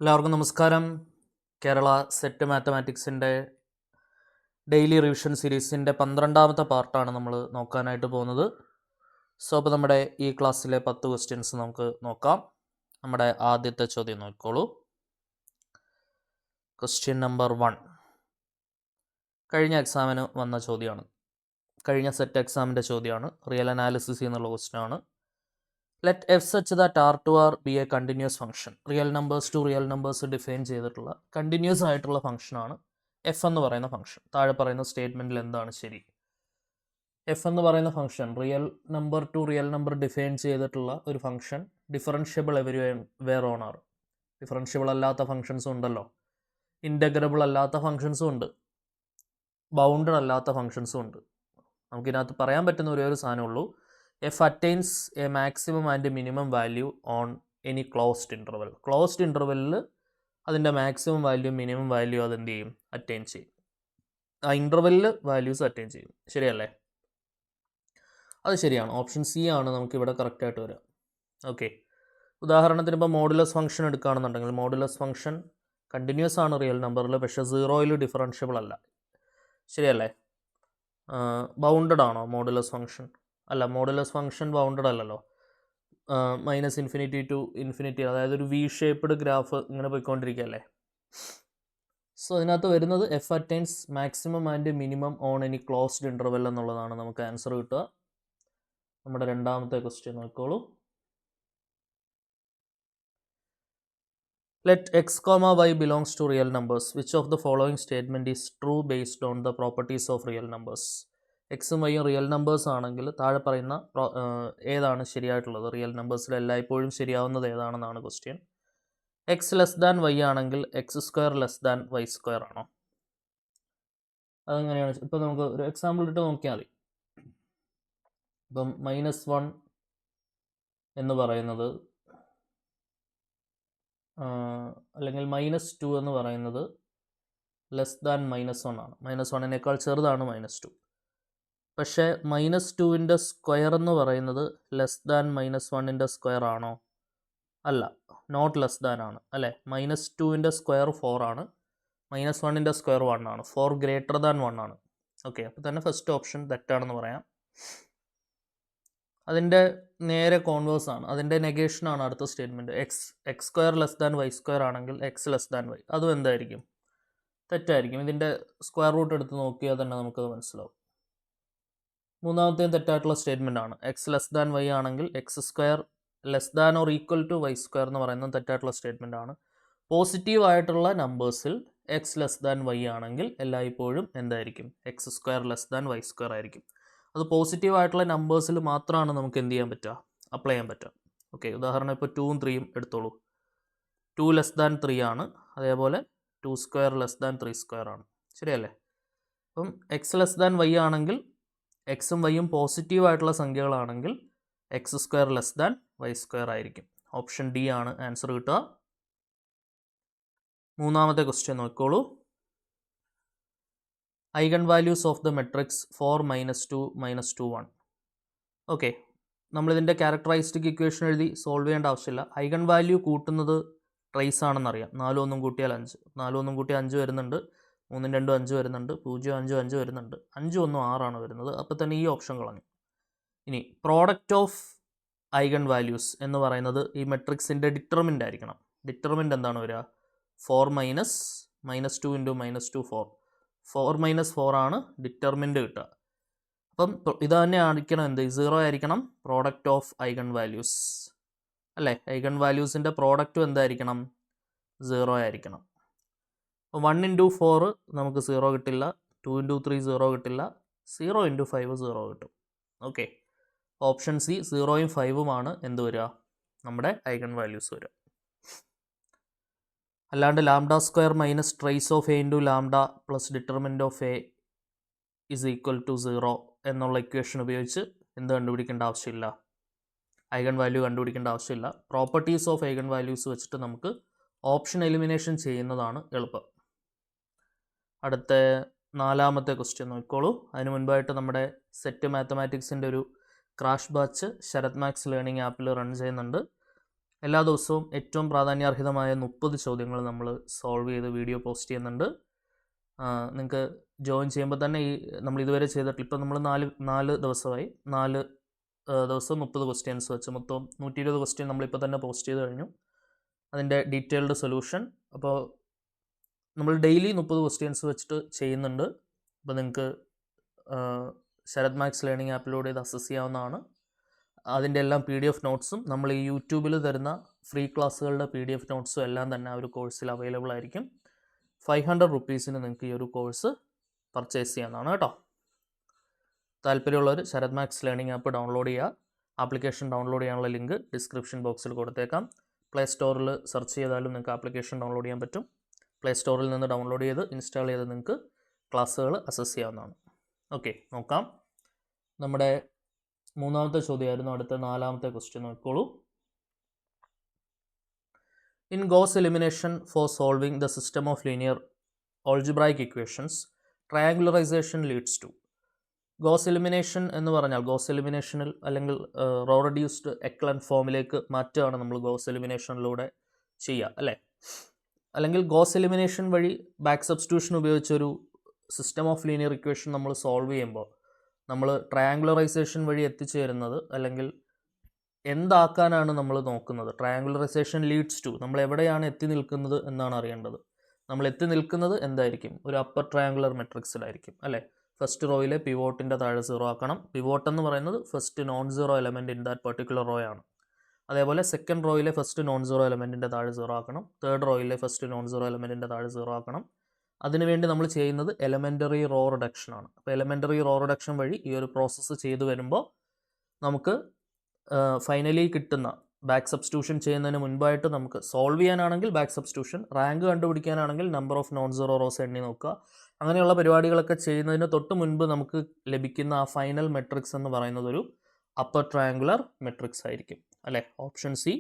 എല്ലാവർക്കും നമസ്കാരം. Kerala set മാത്തമാറ്റിക്സിൻ്റെ daily revision സീരീസിൻ്റെ 12ാമത്തെ പാർട്ടാണ് നമ്മൾ നോക്കാനായിട്ട് പോകുന്നത്. സോ അപ്പോൾ നമ്മുടെ ഈ ക്ലാസ്സിലെ 10 ക്വസ്റ്റ്യൻസ് നമുക്ക് നോക്കാം. നമ്മുടെ ആദ്യത്തെ ചോദ്യം നോക്കിക്കോളൂ. ക്വസ്റ്റ്യൻ നമ്പർ 1 കഴിഞ്ഞ എക്സാമിന് വന്ന ചോദ്യമാണ്. കഴിഞ്ഞ സെറ്റ് എക്സാമിൻ്റെ ചോദ്യമാണ്. റിയൽ അനാലിസിസ് എന്നുള്ള ക്വസ്റ്റ്യനാണ്. Let f such that R to R be a continuous function. Real numbers to real numbers define ചെയ്തിട്ടുള്ള കണ്ടിന്യൂസ് ആയിട്ടുള്ള ഫംഗ്ഷനാണ് എഫ് എന്ന് പറയുന്ന ഫംഗ്ഷൻ. താഴെ പറയുന്ന സ്റ്റേറ്റ്മെൻറ്റിൽ എന്താണ് ശരി? എഫ് എന്ന് പറയുന്ന function real number to real number define ചെയ്തിട്ടുള്ള ഒരു function differentiable everywhere on R. Differentiable അല്ലാത്ത ഫംഗ്ഷൻസും ഉണ്ടല്ലോ, ഇൻ്റഗ്രബിൾ അല്ലാത്ത ഫംഗ്ഷൻസും ഉണ്ട്, ബൗണ്ടഡ് അല്ലാത്ത ഫംഗ്ഷൻസും ഉണ്ട്. നമുക്കിതിനകത്ത് പറയാൻ പറ്റുന്ന ഒരേ ഒരു സാധനമുള്ളൂ, f attains a maximum and minimum value on any closed interval. Closed ഇൻ്റർവെല്ലിൽ അതിൻ്റെ മാക്സിമം വാല്യൂ മിനിമം വാല്യൂ അതെന്ത് ചെയ്യും? അറ്റൈൻ ചെയ്യും. ആ ഇൻ്റർവെല്ലിൽ വാല്യൂസ് അറ്റൈൻ ചെയ്യും. ശരിയല്ലേ? അത് ശരിയാണ്. ഓപ്ഷൻ സി ആണ് നമുക്കിവിടെ കറക്റ്റായിട്ട് വരാം. ഓക്കെ, ഉദാഹരണത്തിന് ഇപ്പോൾ മോഡുലസ് ഫംഗ്ഷൻ എടുക്കുകയാണെന്നുണ്ടെങ്കിൽ മോഡുലസ് ഫംഗ്ഷൻ കണ്ടിന്യൂസ് ആണ് റിയൽ നമ്പറിൽ, പക്ഷേ 0യിൽ ഡിഫറൻഷ്യബിൾ അല്ല. ശരിയല്ലേ? ബൗണ്ടഡ് ആണോ മോഡുലസ് ഫംഗ്ഷൻ? അല്ല, മോഡുലസ് ഫംഗ്ഷൻ ബൗണ്ടഡ് അല്ലല്ലോ. -∞ ടു ഇൻഫിനിറ്റി, അതായത് ഒരു വി ഷേപ്പ്ഡ് ഗ്രാഫ് ഇങ്ങനെ പോയിക്കൊണ്ടിരിക്കുകയല്ലേ. സോ അതിനകത്ത് വരുന്നത് f attains maximum and minimum on any closed interval എന്നുള്ളതാണ് നമുക്ക് ആൻസർ കിട്ടുക. നമ്മുടെ രണ്ടാമത്തെ ക്വസ്റ്റ്യൻ നോക്കിക്കോളൂ. Let x comma y belongs to real numbers. Which of the following statement is true based on the properties of real numbers. എക്സും വൈയും real numbers ആണെങ്കിൽ താഴെ പറയുന്ന ഏതാണ് ശരിയായിട്ടുള്ളത്? റിയൽ നമ്പേഴ്സിൽ എല്ലായ്പ്പോഴും ശരിയാവുന്നത് ഏതാണെന്നാണ് question. X less than y ആണെങ്കിൽ x square less than y square ആണോ? അതെങ്ങനെയാണ്? ഇപ്പം നമുക്ക് ഒരു എക്സാമ്പിൾ ഇട്ട് നോക്കിയാൽ മതി. ഇപ്പം -1 എന്ന് പറയുന്നത് അല്ലെങ്കിൽ -2 എന്ന് പറയുന്നത് ലെസ് ദാൻ -1 ആണ്. -1നേക്കാൾ ചെറുതാണ് -2. പക്ഷേ -2ൻ്റെ സ്ക്വയർ എന്ന് പറയുന്നത് ലെസ് ദാൻ -1ൻ്റെ സ്ക്വയർ ആണോ? അല്ല, നോട്ട് ലെസ് ദാൻ ആണ് അല്ലേ. -2ൻ്റെ സ്ക്വയർ 4 ആണ്, -1ൻ്റെ സ്ക്വയർ 1 ആണ്. 4 ഗ്രേറ്റർ ദാൻ 1 ആണ്. ഓക്കെ, അപ്പോൾ തന്നെ ഫസ്റ്റ് ഓപ്ഷൻ തെറ്റാണെന്ന് പറയാം. അതിൻ്റെ നേരെ കോൺവേഴ്സ് ആണ്, അതിൻ്റെ നെഗേഷനാണ് അടുത്ത statement. X square less than y square ആണെങ്കിൽ എക്സ് ലെസ് ദാൻ വൈ, അതും എന്തായിരിക്കും? തെറ്റായിരിക്കും. ഇതിൻ്റെ സ്ക്വയർ റൂട്ട് എടുത്ത് നോക്കിയാൽ തന്നെ നമുക്കത് മനസ്സിലാവും. മൂന്നാമത്തെയും തെറ്റായിട്ടുള്ള സ്റ്റേറ്റ്മെൻ്റ് ആണ്. എക്സ് ലെസ് ദാൻ വൈ ആണെങ്കിൽ x square less than or equal to y square എന്ന് പറയുന്നത് തെറ്റായിട്ടുള്ള സ്റ്റേറ്റ്മെൻ്റ് ആണ്. പോസിറ്റീവ് ആയിട്ടുള്ള നമ്പേഴ്സിൽ എക്സ് ലെസ് ദാൻ വൈ ആണെങ്കിൽ എല്ലായ്പ്പോഴും എന്തായിരിക്കും? X square less than y square ആയിരിക്കും. അത് പോസിറ്റീവ് ആയിട്ടുള്ള നമ്പേഴ്സിൽ മാത്രമാണ് നമുക്ക് എന്ത് ചെയ്യാൻ പറ്റുക? അപ്ലൈ ചെയ്യാൻ പറ്റുക. ഓക്കെ, ഉദാഹരണം ഇപ്പോൾ 2ഉം 3ഉം എടുത്തോളൂ. 2 ലെസ് ദാൻ 3 ആണ്, അതേപോലെ 2 സ്ക്വയർ ലെസ് ദാൻ 3 സ്ക്വയർ ആണ്. ശരിയല്ലേ? അപ്പം എക്സ് ലെസ് ദാൻ വൈ ആണെങ്കിൽ എക്സും വൈയും പോസിറ്റീവ് ആയിട്ടുള്ള സംഖ്യകളാണെങ്കിൽ x square less than y square ആയിരിക്കും. ഓപ്ഷൻ ഡി ആണ് ആൻസർ കിട്ടുക. മൂന്നാമത്തെ ക്വസ്റ്റ്യൻ നോക്കിക്കോളൂ. Eigen values of the matrix 4 -2 -2 1. Okay, നമ്മളിതിൻ്റെ ക്യാരക്ടറൈസ്റ്റിക് ഇക്വേഷൻ എഴുതി സോൾവ് ചെയ്യേണ്ട ആവശ്യമില്ല. ഐഗൺ വാല്യൂ കൂട്ടുന്നത് ട്രേസ് ആണെന്നറിയാം. 4 1 കൂട്ടിയാൽ 5, 4 1 കൂട്ടിയാൽ 5 വരുന്നുണ്ട്, 3 2 5 വരുന്നുണ്ട്, 0 5 5 വരുന്നുണ്ട്, 5 1 6 ആണ് വരുന്നത്. അപ്പോൾ തന്നെ ഈ ഓപ്ഷൻ കളഞ്ഞു. ഇനി പ്രോഡക്റ്റ് ഓഫ് ഐഗൺ വാല്യൂസ് എന്ന് പറയുന്നത് ഈ മെട്രിക്സിൻ്റെ ഡിറ്റർമിൻ്റ് ആയിരിക്കണം. ഡിറ്റർമിൻ്റ് എന്താണ് വരിക? 4 -2 ഇൻറ്റു -2 4. 4 - 4 ആണ് ഡിറ്റർമിൻ്റ് കിട്ടുക. അപ്പം ഇത് തന്നെ ആയിരിക്കണം എന്ത്? 0 ആയിരിക്കണം പ്രോഡക്റ്റ് ഓഫ് ഐഗൺ വാല്യൂസ് അല്ലേ. ഐഗൺ വാല്യൂസിൻ്റെ പ്രോഡക്റ്റും എന്തായിരിക്കണം? 0 ആയിരിക്കണം. അപ്പോൾ 1 ഇൻറ്റു 4 നമുക്ക് 0 കിട്ടില്ല, 2 ഇൻറ്റു 3 0 കിട്ടില്ല, 0 ഇൻറ്റു 5 0 കിട്ടും. ഓക്കെ, ഓപ്ഷൻ സി 0ഉം 5ഉം ആണ് എന്ത് വരിക? നമ്മുടെ ഐഗൺ വാല്യൂസ് വരിക. അല്ലാണ്ട് lambda square minus trace of A into lambda plus determinant of A is equal to 0 എന്നുള്ള ഇക്വേഷൻ ഉപയോഗിച്ച് എന്ത് കണ്ടുപിടിക്കേണ്ട ആവശ്യമില്ല? ഐഗൺ വാല്യൂ കണ്ടുപിടിക്കേണ്ട ആവശ്യമില്ല. പ്രോപ്പർട്ടീസ് ഓഫ് ഐഗൺ വാല്യൂസ് വെച്ചിട്ട് നമുക്ക് ഓപ്ഷൻ എലിമിനേഷൻ ചെയ്യുന്നതാണ് എളുപ്പം. അടുത്ത നാലാമത്തെ ക്വസ്റ്റ്യൻ നോക്കിക്കോളൂ. അതിന് മുൻപായിട്ട് നമ്മുടെ സെറ്റ് മാത്തമാറ്റിക്സിൻ്റെ ഒരു crash batch Sharath maths learning ആപ്പിൽ റൺ ചെയ്യുന്നുണ്ട്. എല്ലാ ദിവസവും ഏറ്റവും പ്രാധാന്യാർഹിതമായ 30 ചോദ്യങ്ങൾ നമ്മൾ സോൾവ് ചെയ്ത് വീഡിയോ പോസ്റ്റ് ചെയ്യുന്നുണ്ട്. നിങ്ങൾക്ക് ജോയിൻ ചെയ്യുമ്പോൾ തന്നെ നമ്മൾ ഇതുവരെ ചെയ്തിട്ട് ഇപ്പം നമ്മൾ നാല് ദിവസമായി 4 ദിവസം 30 ക്വസ്റ്റ്യൻസ് വെച്ച് മൊത്തം 120 ക്വസ്റ്റ്യൻ നമ്മളിപ്പോൾ തന്നെ പോസ്റ്റ് ചെയ്ത് കഴിഞ്ഞു. അതിൻ്റെ ഡീറ്റെയിൽഡ് സൊല്യൂഷൻ അപ്പോൾ നമ്മൾ ഡെയിലി 30 ക്വസ്റ്റ്യൻസ് വെച്ചിട്ട് ചെയ്യുന്നുണ്ട്. അപ്പോൾ നിങ്ങൾക്ക് ശരത് മാത്സ് ലേണിംഗ് ആപ്പിലൂടെ ഇത് അക്സസ് ചെയ്യാവുന്നതാണ്. അതിൻ്റെ എല്ലാം PDF നോട്ട്സും നമ്മൾ ഈ യൂട്യൂബിൽ തരുന്ന ഫ്രീ ക്ലാസ്സുകളുടെ PDF നോട്ട്സും എല്ലാം തന്നെ ആ ഒരു കോഴ്സിൽ അവൈലബിൾ ആയിരിക്കും. 500 റുപ്പീസിന് നിങ്ങൾക്ക് ഈ ഒരു കോഴ്സ് പർച്ചേസ് ചെയ്യാവുന്നതാണ് കേട്ടോ. താല്പര്യമുള്ളവർ Sharath maths learning app download ചെയ്യുക. ആപ്ലിക്കേഷൻ ഡൗൺലോഡ് ചെയ്യാനുള്ള ലിങ്ക് ഡിസ്ക്രിപ്ഷൻ ബോക്സിൽ കൊടുത്തേക്കാം. പ്ലേ സ്റ്റോറിൽ സെർച്ച് ചെയ്താലും നിങ്ങൾക്ക് ആപ്ലിക്കേഷൻ ഡൗൺലോഡ് ചെയ്യാൻ പറ്റും. പ്ലേ സ്റ്റോറിൽ നിന്ന് ഡൗൺലോഡ് ചെയ്ത് ഇൻസ്റ്റാൾ ചെയ്ത് നിങ്ങൾക്ക് ക്ലാസ്സുകൾ അക്സസ് ചെയ്യാവുന്നതാണ്. ഓക്കെ, നോക്കാം. നമ്മുടെ 3ാമത്തെ ചോദ്യമായിരുന്നു. അടുത്ത 4ാമത്തെ ക്വസ്റ്റ്യൻ നോക്കിക്കോളൂ. In Gauss elimination for solving the system of linear algebraic equations, triangularization leads to. Gauss elimination എന്ന് പറഞ്ഞാൽ ഗോസ് എലിമിനേഷനിൽ അല്ലെങ്കിൽ റോ റെഡ്യൂസ്ഡ് എക്ലൻ ഫോമിലേക്ക് മാറ്റുകയാണ് നമ്മൾ ഗോസ് എലിമിനേഷനിലൂടെ ചെയ്യുക അല്ലേ. അല്ലെങ്കിൽ ഗോസ് എലിമിനേഷൻ വഴി ബാക്ക് സബ്സ്റ്റിറ്റ്യൂഷൻ ഉപയോഗിച്ചൊരു സിസ്റ്റം ഓഫ് ലീനിയർ ഇക്വേഷൻ നമ്മൾ സോൾവ് ചെയ്യുമ്പോൾ നമ്മൾ ട്രയാങ്കുലറൈസേഷൻ വഴി എത്തിച്ചേരുന്നത് അല്ലെങ്കിൽ എന്താക്കാനാണ് നമ്മൾ നോക്കുന്നത്. ട്രയാങ്കുലറൈസേഷൻ ലീഡ്സ് ടു നമ്മൾ എവിടെയാണ് എത്തി നിൽക്കുന്നത് എന്നാണ് അറിയേണ്ടത്. നമ്മൾ എത്തി നിൽക്കുന്നത് എന്തായിരിക്കും? ഒരു അപ്പർ ട്രയാങ്കുലർ മെട്രിക്സിലായിരിക്കും അല്ലേ. ഫസ്റ്റ് റോയിലെ പിവോട്ടിൻ്റെ താഴെ 0 ആക്കണം. പിവോട്ട് എന്ന് പറയുന്നത് first non zero element in that particular row ആണ്. അതേപോലെ സെക്കൻഡ് റോയിലെ ഫസ്റ്റ് നോൺ സീറോ എലമെൻറ്റിൻ്റെ താഴെ 0 ആക്കണം. തേർഡ് റോയിലെ ഫസ്റ്റ് നോൺ സീറോ എലമെൻറ്റിൻ്റെ താഴെ 0 ആക്കണം. അതിനുവേണ്ടി നമ്മൾ ചെയ്യുന്നത് എലമെൻ്ററി റോ റിഡക്ഷൻ ആണ്. അപ്പോൾ എലമെൻ്ററി റോ റിഡക്ഷൻ വഴി ഈ ഒരു പ്രോസസ്സ് ചെയ്തു വരുമ്പോൾ നമുക്ക് ഫൈനലി കിട്ടുന്ന ബാക്ക് സബ്സ്റ്റിറ്റ്യൂഷൻ ചെയ്യുന്നതിന് മുൻപായിട്ട് നമുക്ക് സോൾവ് ചെയ്യാനാണെങ്കിൽ ബാക്ക് സബ്സ്റ്റിറ്റ്യൂഷൻ, റാങ്ക് കണ്ടുപിടിക്കാനാണെങ്കിൽ number of non zero rows എണ്ണി നോക്കുക. അങ്ങനെയുള്ള പരിപാടികളൊക്കെ ചെയ്യുന്നതിന് തൊട്ട് മുൻപ് നമുക്ക് ലഭിക്കുന്ന ആ ഫൈനൽ മെട്രിക്സ് എന്ന് പറയുന്നത് ഒരു അപ്പർ ട്രയാങ്കുലർ മെട്രിക്സ് ആയിരിക്കും അല്ലേ. Option C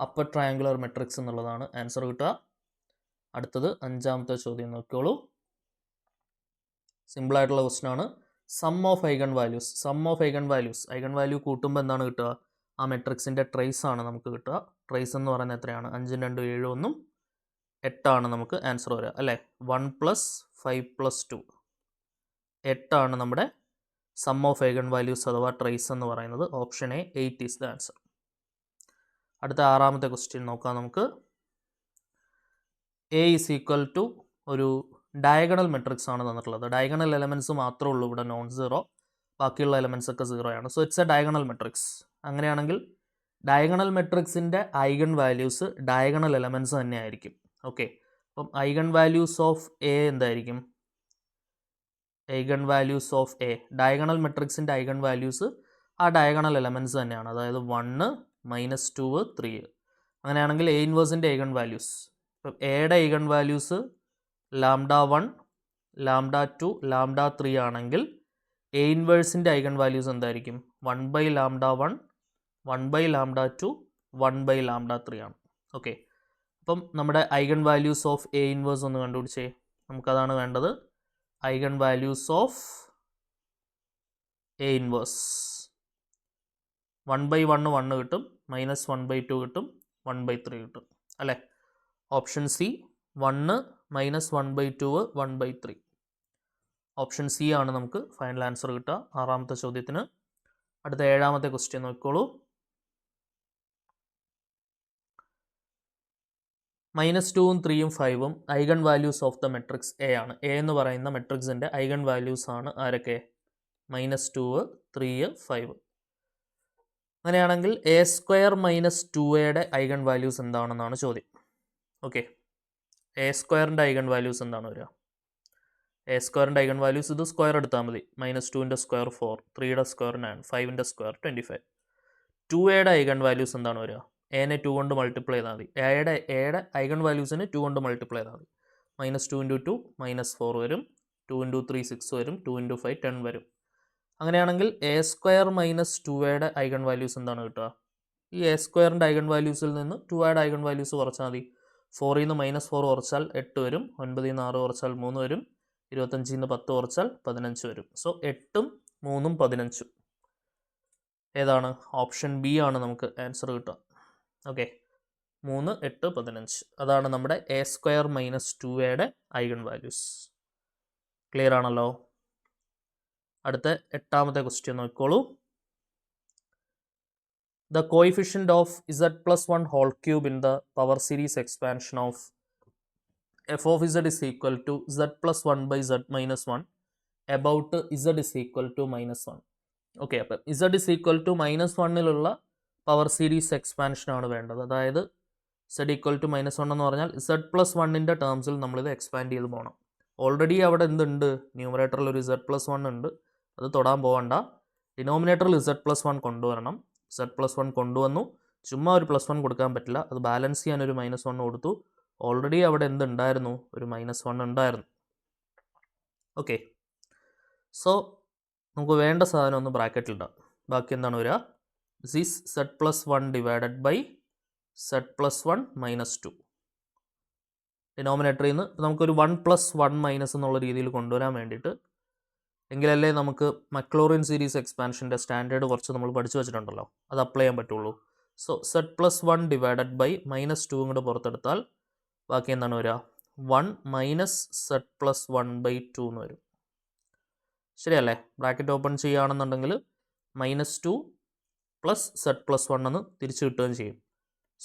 upper triangular matrix എന്നുള്ളതാണ് ആൻസർ കിട്ടുക. അടുത്തത് 5ാമത്തെ ചോദ്യം നോക്കിയോളൂ. സിമ്പിളായിട്ടുള്ള ക്വസ്റ്റൻ ആണ്. Sum of eigen values. Sum of eigen values, eigen value കൂട്ടുമ്പോൾ എന്താണ് കിട്ടുക? ആ മെട്രിക്സിൻ്റെ ട്രേസ് ആണ് നമുക്ക് കിട്ടുക. ട്രേസ് എന്ന് പറയുന്നത് എത്രയാണ്? 5 2 7 1 8 നമുക്ക് ആൻസർ വരിക അല്ലേ. 1 + 5 + 2 8 നമ്മുടെ സം ഓഫ് ഐഗൺ വാല്യൂസ് അഥവാ ട്രേസ് എന്ന് പറയുന്നത്. Option A 8 is the answer. അടുത്ത 6ാമത്തെ ക്വസ്റ്റ്യൻ നോക്കാം നമുക്ക്. A ഈസ് ഈക്വൽ ടു ഒരു ഡയഗണൽ മെട്രിക്സ് ആണ് തന്നിട്ടുള്ളത്. ഡയഗണൽ എലമെൻറ്റ്സ് മാത്രമേ ഉള്ളൂ ഇവിടെ നോൺ സീറോ, ബാക്കിയുള്ള എലമെൻറ്റ്സ് ഒക്കെ 0 ആണ്. So it's a diagonal matrix. അങ്ങനെയാണെങ്കിൽ ഡയഗണൽ മെട്രിക്സിൻ്റെ ഐഗൺ വാല്യൂസ് ഡയഗണൽ എലമെൻറ്റ്സ് തന്നെ ആയിരിക്കും. ഓക്കെ, അപ്പം ഐഗൺ വാല്യൂസ് ഓഫ് എ എന്തായിരിക്കും? Eigen values of A, diagonal മെട്രിക്സിൻ്റെ ഐഗൺ വാല്യൂസ് ആ ഡയഗണൽ എലമെൻറ്റ്സ് തന്നെയാണ്. അതായത് 1 -2 3. അങ്ങനെയാണെങ്കിൽ എ ഇൻവേഴ്സിൻ്റെ ഐഗൺ വാല്യൂസ്, ഇപ്പം എയുടെ ഐഗൺ വാല്യൂസ് λ1 λ2 λ3 ആണെങ്കിൽ എ ഇൻവേഴ്സിൻ്റെ ഐഗൺ വാല്യൂസ് എന്തായിരിക്കും? 1/λ1 1/λ2 1/λ3 ആണ്. ഓക്കെ, അപ്പം നമ്മുടെ eigen values of A inverse ഒന്ന് കണ്ടുപിടിച്ചേ. നമുക്കതാണ് വേണ്ടത്. Eigen values of A inverse 1/1 1 കിട്ടും, -1/2 കിട്ടും, 1/3 കിട്ടും അല്ലേ. Option C 1 -1/2 1/3. ഓപ്ഷൻ സി ആണ് നമുക്ക് ഫൈനൽ ആൻസർ കിട്ടുക 6ാമത്തെ ചോദ്യത്തിന്. അടുത്ത 7ാമത്തെ ക്വസ്റ്റ്യൻ നോക്കിക്കോളൂ. -2 3 5 eigen values of the matrix A ആണ്. എ എന്ന് പറയുന്ന മെട്രിക്സിൻ്റെ ഐഗൺ വാല്യൂസ് ആണ് ആരൊക്കെ? -2 3 5. അങ്ങനെയാണെങ്കിൽ A² - 2A ഐഗൺ വാല്യൂസ് എന്താണെന്നാണ് ചോദ്യം. ഓക്കെ, A² ഐഗൺ വാല്യൂസ് എന്താണ് വരിക? A² ഐഗൺ വാല്യൂസ് ഇത് സ്ക്വയർ എടുത്താൽ മതി. -2 square 4, 3 square 9, 5 square 25. 2A eigen values എന്താണ് വരിക? എനെ 2 കൊണ്ട് മൾട്ടിപ്ലൈ ചെയ്താൽ മതി. എയുടെ ഐഗൺ വാല്യൂസിന് 2 കൊണ്ട് മൾട്ടിപ്ലൈ ചെയ്താൽ മതി. -2 × 2 -4 വരും, 2 × 3 6 വരും, 2 × 5 10 വരും. അങ്ങനെയാണെങ്കിൽ A² - 2A ഐഗൺ വാല്യൂസ് എന്താണ് കിട്ടുക? ഈ A² ഐഗൺ വാല്യൂസിൽ നിന്ന് 2A ഐഗൺ വാല്യൂസ് കുറച്ചാൽ മതി. 4 നിന്ന് -4 കുറച്ചാൽ 8 വരും, 9 നിന്ന് 6 കുറച്ചാൽ 3 വരും, 25 നിന്ന് 10 കുറച്ചാൽ 15 വരും. സോ 8ഉം 3ഉം 15. ഏതാണ്? ഓപ്ഷൻ ബി ആണ് നമുക്ക് ആൻസർ കിട്ടുക. ഓക്കെ, 3, 8, 15. അതാണ് നമ്മുടെ A square minus 2a eigen values. Clear ആണല്ലോ? അടുത്ത 8ാമത്തെ ക്വസ്റ്റ്യൻ നോക്കിക്കോളൂ. The coefficient of z plus 1 whole cube in the power series expansion of f of z is equal to z plus 1 by z minus 1 about z is equal to minus 1. Okay, അപ്പം z is equal to minus 1ലുള്ള power series expansion ആണ് വേണ്ടത്. അതായത് z equal to minus 1 എന്ന് പറഞ്ഞാൽ z plus 1ൻ്റെ ടേംസിൽ നമ്മളിത് expand ചെയ്ത് പോകണം. ഓൾറെഡി അവിടെ എന്തുണ്ട്? ന്യൂമറേറ്ററിൽ ഒരു z plus 1 ഉണ്ട്, അത് തൊടാൻ പോകണ്ട. ഡിനോമിനേറ്ററിൽ z plus 1 കൊണ്ടുവരണം. z plus 1 കൊണ്ടുവന്നു. ചുമ്മാ ഒരു +1 കൊടുക്കാൻ പറ്റില്ല, അത് ബാലൻസ് ചെയ്യാൻ ഒരു -1 കൊടുത്തു. ഓൾറെഡി അവിടെ എന്തുണ്ടായിരുന്നു? ഒരു -1 ഉണ്ടായിരുന്നു. ഓക്കെ, സോ നമുക്ക് വേണ്ട സാധനം ഒന്ന് ബ്രാക്കറ്റിലിടാം. ബാക്കി എന്താണ് വരിക? This is z plus 1 divided by z plus 1 minus 2. ഡിനോമിനേറ്ററിൽ നിന്ന് നമുക്കൊരു 1 + 1 മൈനസ് എന്നുള്ള രീതിയിൽ കൊണ്ടുവരാൻ വേണ്ടിയിട്ട്, എങ്കിലല്ലേ നമുക്ക് മക്ലോറിൻ സീരീസ് എക്സ്പാൻഷൻ്റെ സ്റ്റാൻഡേർഡ് കുറച്ച് നമ്മൾ പഠിച്ചു വെച്ചിട്ടുണ്ടല്ലോ, അത് അപ്ലൈ ചെയ്യാൻ പറ്റുള്ളൂ. So z plus 1 divided by -2 കൂടെ പുറത്തെടുത്താൽ ബാക്കി എന്താണ് വരിക? 1 മൈനസ് z plus 1 by 2 എന്ന് വരും. ശരിയല്ലേ? ബ്രാക്കറ്റ് ഓപ്പൺ ചെയ്യുകയാണെന്നുണ്ടെങ്കിൽ -2 പ്ലസ് z plus 1 എന്ന് തിരിച്ചു കിട്ടുകയും ചെയ്യും.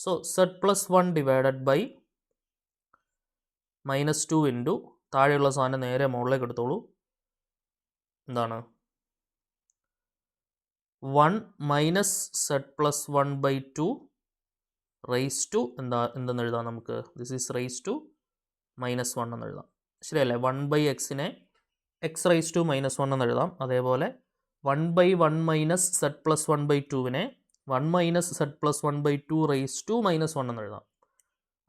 So z plus 1 divided by -2 into താഴെയുള്ള സാധനം നേരെ മുകളിലേക്ക് എടുത്തോളൂ. എന്താണ്? 1 minus z plus 1 by 2 raise to എന്തെന്ന് എഴുതാം നമുക്ക്? ദിസ് ഈസ് റേസ് ടു -1 എന്ന് എഴുതാം. ശരിയല്ലേ? 1/x-നെ x റേസ് ടു -1 എന്ന് എഴുതാം. അതേപോലെ 1/1 മൈനസ് z plus 1 by 2-നെ 1 minus z plus 1 by 2 raise to -1 എന്ന് എഴുതാം.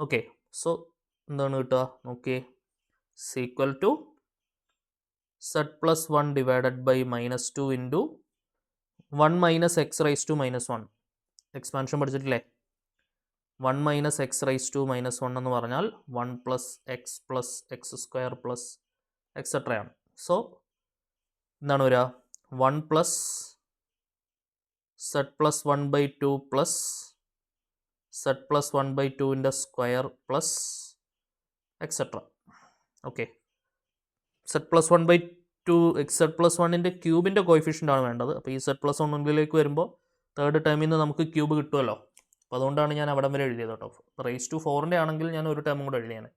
ഓക്കെ, സോ എന്താണ് കിട്ടുക? Okay, equal to z plus 1 divided by -2 into 1 minus x raise to -1. Expansion പഠിച്ചിട്ടില്ലേ? 1 മൈനസ് x റേസ് ടു -1 എന്ന് പറഞ്ഞാൽ 1 plus x plus x square plus എക്സെട്രയാണ്. So എന്താണ് വരിക? 1 plus z plus 1 by 2 plus z plus 1 by 2ൻ്റെ square plus etcetera. Okay, z plus 1 by 2 z plus 1ൻ്റെ ക്യൂബിൻ്റെ coefficient ആണ് വേണ്ടത്. അപ്പോൾ ഈ z plus 1 വരുമ്പോൾ തേർഡ് ടൈമിൽ നിന്ന് നമുക്ക് ക്യൂബ് കിട്ടുമല്ലോ. അപ്പോൾ അതുകൊണ്ടാണ് ഞാൻ അവിടം വരെ എഴുതിയത് കേട്ടോ. റേസ് ടു 4ൻ്റെ ആണെങ്കിൽ ഞാൻ ഒരു ടൈമും കൂടെ എഴുതിയാണ്.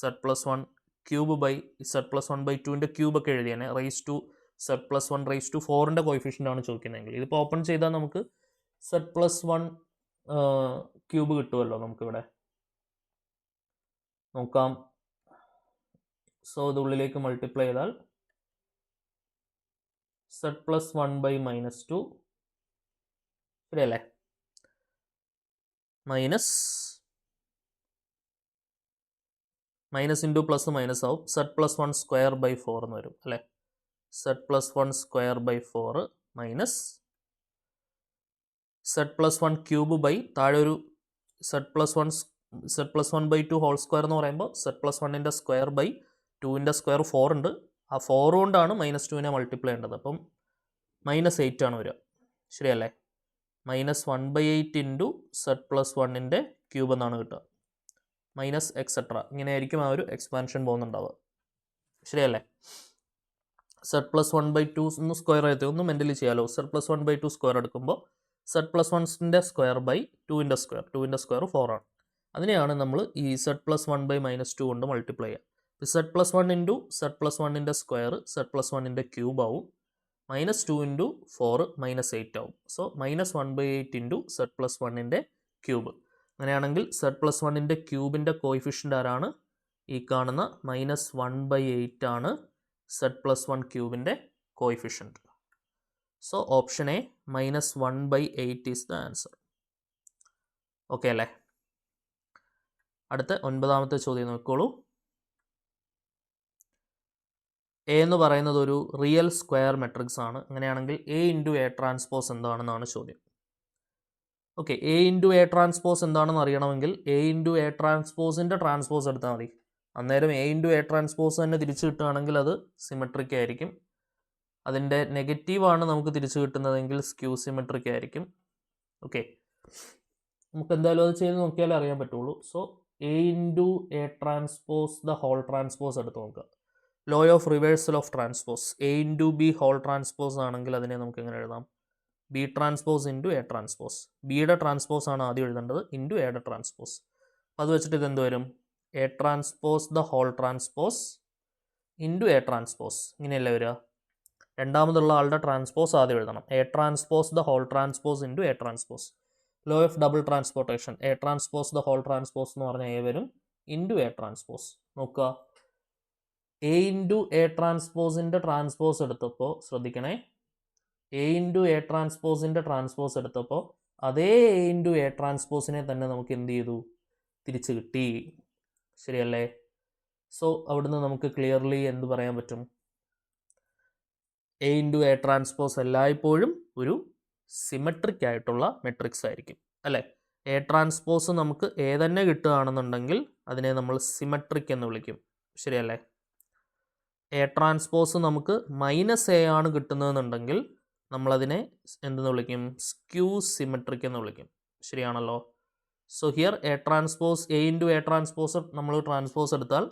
z plus 1 cube by z plus 1 by 2ൻ്റെ ക്യൂബൊക്കെ എഴുതിയാണ്. Raise to z plus 1 raise to 4ൻ്റെ കോയിഫിഷ്യൻ്റ് ആണ് ചോദിക്കുന്നതെങ്കിൽ, ഇതിപ്പോൾ ഓപ്പൺ ചെയ്താൽ നമുക്ക് z plus 1 ക്യൂബ് കിട്ടുമല്ലോ നമുക്കിവിടെ. നോക്കാം. സോ ഇത് ഉള്ളിലേക്ക് മൾട്ടിപ്ലൈ ചെയ്താൽ z plus 1 by -2 ശരിയല്ലേ? മൈനസ് ഇൻറ്റു പ്ലസ് മൈനസ് ആവും. z plus 1 സ്ക്വയർ ബൈ 4 എന്ന് വരും അല്ലേ? z plus 1 square by 4 minus z plus 1 cube by താഴെ ഒരു z plus 1 by 2 whole square എന്ന് പറയുമ്പോൾ z plus 1ൻ്റെ സ്ക്വയർ ബൈ 2ൻ്റെ സ്ക്വയർ 4 ഉണ്ട്. ആ 4 കൊണ്ടാണ് -2നെ മൾട്ടിപ്ലൈ ചെയ്യേണ്ടത്. അപ്പം -8 ആണ് വരിക. ശരിയല്ലേ? -1/8 ഇൻറ്റു z plus 1ൻ്റെ ക്യൂബ് എന്നാണ് കിട്ടുക. Minus etcetera. ഇങ്ങനെയായിരിക്കും ആ ഒരു എക്സ്പാൻഷൻ പോകുന്നുണ്ടാവുക. ശരിയല്ലേ? z plus 1 by 2 ഒന്ന് സ്ക്വയർ ആയിട്ട് ഒന്ന് മെൻ്റലി ചെയ്യാമല്ലോ. z plus 1 by 2 സ്ക്വയർ എടുക്കുമ്പോൾ z plus 1ൻ്റെ സ്ക്വയർ ബൈ 2ൻ്റെ സ്ക്വയർ 4 ആണ്. അതിനെയാണ് നമ്മൾ ഈ z plus 1 by -2 കൊണ്ട് മൾട്ടിപ്ലൈ ചെയ്യുക. z plus 1 into z plus 1ൻ്റെ സ്ക്വയർ z plus 1ൻ്റെ ക്യൂബ് ആവും. -2 ഇൻറ്റു 4 -8 ആവും. സോ -1/8 ഇൻറ്റു z plus 1ൻ്റെ ക്യൂബ്. അങ്ങനെയാണെങ്കിൽ z plus 1ൻ്റെ ക്യൂബിൻ്റെ കോയിഫിഷ്യൻ്റ് ആരാണ്? ഈ കാണുന്ന -1/8 ആണ് z plus 1 ക്യൂബിൻ്റെ coefficient. So option A -1/8 is the answer. Okay അല്ലേ? അടുത്ത 9ാമത്തെ ചോദ്യം നോക്കിക്കോളൂ. എ എന്ന് പറയുന്നത് ഒരു റിയൽ സ്ക്വയർ മെട്രിക്സ് ആണ്. അങ്ങനെയാണെങ്കിൽ എ ഇൻറ്റു എ ട്രാൻസ്പോസ് എന്താണെന്നാണ് ചോദ്യം. Okay, A into A transpose എന്താണെന്ന് അറിയണമെങ്കിൽ എ ഇൻറ്റു എ ട്രാൻസ്പോസിൻ്റെ ട്രാൻസ്പോസ് എടുത്താൽ മതി. അന്നേരം എ ഇൻറ്റു എ ട്രാൻസ്പോസ് തന്നെ തിരിച്ചു കിട്ടുകയാണെങ്കിൽ അത് സിമെട്രിക് ആയിരിക്കും. അതിൻ്റെ നെഗറ്റീവാണ് നമുക്ക് തിരിച്ചു കിട്ടുന്നതെങ്കിൽ സ്ക്യൂ സിമെട്രിക് ആയിരിക്കും. ഓക്കെ, നമുക്ക് എന്തായാലും അത് ചെയ്ത് നോക്കിയാലേ അറിയാൻ പറ്റുള്ളൂ. So A into A transpose the whole transpose എടുത്ത് നോക്കുക. Law of reversal of transpose A into B whole transpose ആണെങ്കിൽ അതിനെ നമുക്ക് എങ്ങനെ എഴുതാം? B transpose into A transpose. ബിയുടെ ട്രാൻസ്പോസ് ആണ് ആദ്യം എഴുതേണ്ടത്, ഇൻറ്റു എയുടെ ട്രാൻസ്പോസ്. അത് വെച്ചിട്ട് ഇതെന്ത് വരും? A transpose the whole transpose into A transpose. ഇങ്ങനെയല്ലേ വരിക? രണ്ടാമതുള്ള ആളുടെ ട്രാൻസ്പോസ് ആദ്യം എഴുതണം. A transpose the whole transpose into A transpose. Law of double transportation A transpose the whole transpose എന്ന് പറഞ്ഞാൽ എ വരും, ഇൻറ്റു എ ട്രാൻസ്പോസ്. നോക്കുക, എ ഇൻറ്റു എ ട്രാൻസ്പോസിൻ്റെ ട്രാൻസ്പോസ് എടുത്തപ്പോൾ ശ്രദ്ധിക്കണേ, എ ഇൻറ്റു എ ട്രാൻസ്പോസിൻ്റെ ട്രാൻസ്പോസ് എടുത്തപ്പോൾ അതേ എ ഇൻറ്റു എ ട്രാൻസ്പോസിനെ തന്നെ നമുക്ക് എന്ത് ചെയ്തു? തിരിച്ച് കിട്ടി. ശരിയല്ലേ? സോ അവിടുന്ന് നമുക്ക് ക്ലിയർലി എന്ത് പറയാൻ പറ്റും? എ ഇൻറ്റു എ ട്രാൻസ്പോസ് എല്ലായ്പ്പോഴും ഒരു സിമെട്രിക് ആയിട്ടുള്ള മെട്രിക്സ് ആയിരിക്കും, അല്ലേ? എ ട്രാൻസ്പോസ് നമുക്ക് എ തന്നെ കിട്ടുകയാണെന്നുണ്ടെങ്കിൽ അതിനെ നമ്മൾ സിമെട്രിക് എന്ന് വിളിക്കും. ശരിയല്ലേ? എ ട്രാൻസ്പോസ് നമുക്ക് മൈനസ് എ ആണ് കിട്ടുന്നതെന്നുണ്ടെങ്കിൽ നമ്മളതിനെ എന്തെന്ന് വിളിക്കും? സ്ക്യൂ സിമെട്രിക് എന്ന് വിളിക്കും. ശരിയാണല്ലോ? So here A transpose A into A transpose നമ്മൾ ട്രാൻസ്പോസ് എടുത്താൽ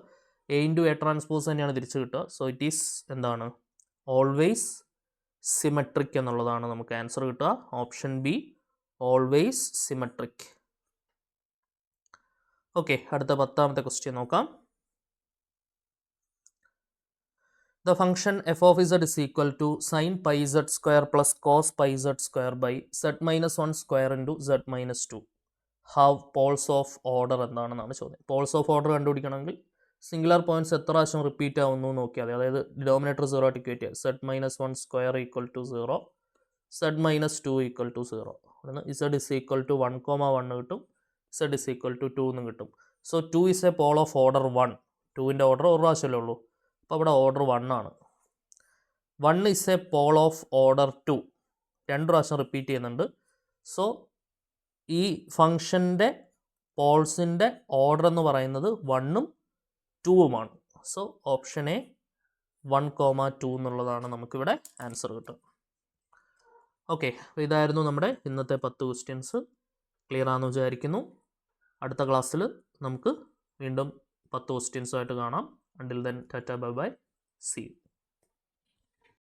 എ ഇൻറ്റു എ ട്രാൻസ്പോസ് തന്നെയാണ് തിരിച്ച് കിട്ടുക. സോ ഇറ്റ് ഈസ് എന്താണ്? ഓൾവേസ് സിമെട്രിക് എന്നുള്ളതാണ് നമുക്ക് ആൻസർ കിട്ടുക. Option B, always symmetric. Okay, അടുത്ത 10ാമത്തെ ക്വസ്റ്റ്യൻ നോക്കാം. The function f of z is equal to sin pi z square plus cos pi z square by z minus 1 square into z minus 2. Have poles of order എന്താണെന്നാണ് ചോദ്യം. Poles of order കണ്ടുപിടിക്കണമെങ്കിൽ singular points എത്ര പ്രാവശ്യം repeat ആവുന്നു നോക്കിയാൽ മതി. അതായത് denominator 0 ആയിട്ട് ഇക്വേറ്റ് ചെയ്യുക. z minus 1 square equal to 0, z minus 2 equal to 0. അവിടുന്ന് z is equal to 1,1 കിട്ടും, z is equal to 2 എന്നും കിട്ടും. So 2 is a pole of order 1. 2ൻ്റെ ഓർഡർ ഒരു പ്രാവശ്യമല്ലേ ഉള്ളൂ, അപ്പോൾ അവിടെ ഓർഡർ 1 ആണ്. 1 is a pole of order 2. 2 പ്രാവശ്യം റിപ്പീറ്റ് ചെയ്യുന്നുണ്ട്. സോ ഈ ഫംഗ്ഷൻ്റെ പോൾസിൻ്റെ ഓർഡർ എന്ന് പറയുന്നത് 1ഉം 2ഉമാണ്. സോ ഓപ്ഷൻ എ 1,2 എന്നുള്ളതാണ് നമുക്കിവിടെ ആൻസർ കിട്ടുക. ഓക്കെ, അപ്പോൾ ഇതായിരുന്നു നമ്മുടെ ഇന്നത്തെ 10 ക്വസ്റ്റ്യൻസ്. ക്ലിയർ ആണെന്ന് വിചാരിക്കുന്നു. അടുത്ത ക്ലാസ്സിൽ നമുക്ക് വീണ്ടും 10 ക്വസ്റ്റ്യൻസുമായിട്ട് കാണാം. Until then, tata, bye bye, see you.